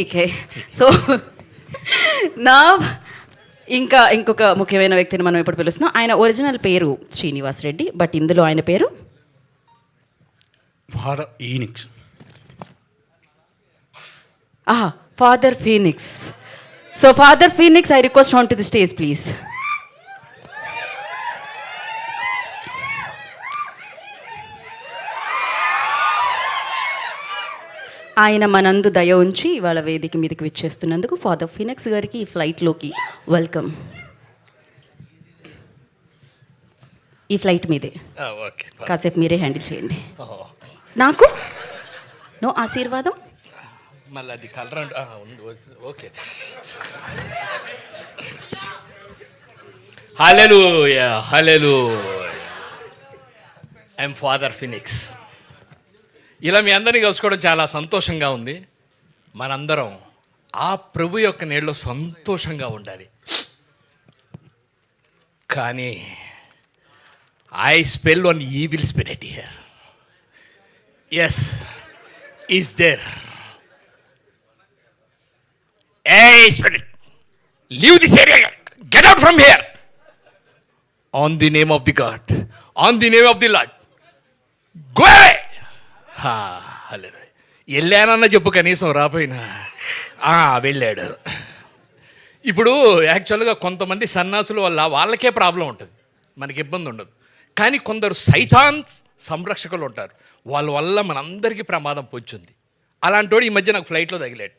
Okay. So నా ఇంకొక ముఖ్యమైన వ్యక్తిని మనం ఇప్పుడు పిలుస్తున్నాం. ఆయన ఒరిజినల్ పేరు శ్రీనివాస్ రెడ్డి, బట్ ఇందులో ఆయన పేరు father Phoenix. So father Phoenix, I request on to the stage please. ఆయన మనందు దయ ఉంచి ఇవాళ వేదిక మీదకి విచ్చేస్తున్నందుకు ఫాదర్ ఫీనిక్స్ గారికి ఈ ఫ్లైట్లోకి వెల్కమ్. ఈ ఫ్లైట్ మీదే కాసేపు మీరే హ్యాండిల్ చేయండి. నాకు నో ఆశీర్వాదం. మళ్ళీ అది colour okay. Hallelujah hallelujah. I'm father Phoenix. ఇలా మీ అందరినీ కలుసుకోవడం చాలా సంతోషంగా ఉంది. మనందరం ఆ ప్రభు యొక్క నీళ్ళలో సంతోషంగా ఉండాలి. కానీ I spell one evil spirit here. Yes, is there. Hey spirit, leave this area, get out from here. On the name of the God, on the name of the Lord, go away. హల్లెలూయా. వెళ్ళానన్న చెప్పు, కనీసం రాపోయినా వెళ్ళాడు. ఇప్పుడు యాక్చువల్గా కొంతమంది సన్నాసులు వాళ్ళకే problem ఉంటుంది, మనకి ఇబ్బంది ఉండదు. కానీ కొందరు సైతాన్ సంరక్షకులు ఉంటారు, వాళ్ళ వల్ల మనందరికీ ప్రమాదం పొంచుంది. అలాంటి వాడు ఈ మధ్య నాకు ఫ్లైట్లో తగిలాడు.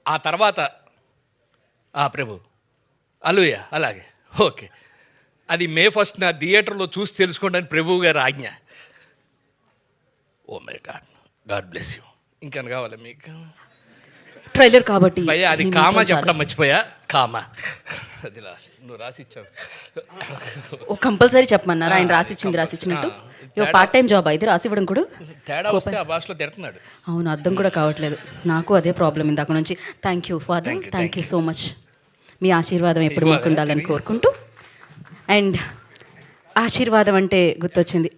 ఆ తర్వాత ప్రభు హల్లెలూయా. అలాగే ఓకే, అది మే 1 నా థియేటర్లో చూసి తెలుసుకోండి అని ప్రభువు గారు ఆజ్ఞ. Oh my god, god bless you. ఇంకా కావాలి మీకు ట్రైలర్ కాబట్టి భయ్యా, అది కామా చెప్పడం మర్చిపోయా. కామా అది నువ్వు రాసిచ్చావు. ఓ కంపల్సరీ చెప్పమన్నారు ఆయన. రాసిచ్చినట్టు పార్ట్ టైం జాబ్ అయితే రాసివ్వడం కూడా తేడా వస్తే ఆ భాషలో తిడుతున్నాడు. అవును, అర్థం కూడా కావట్లేదు. నాకు అదే ప్రాబ్లం ఇందాక నుంచి. Thank you father, thank you so much. మీ ఆశీర్వాదం ఎప్పుడు మాకు ఉండాలని కోరుకుంటూ. అండ్ ఆశీర్వాదం అంటే గుర్తొచ్చింది,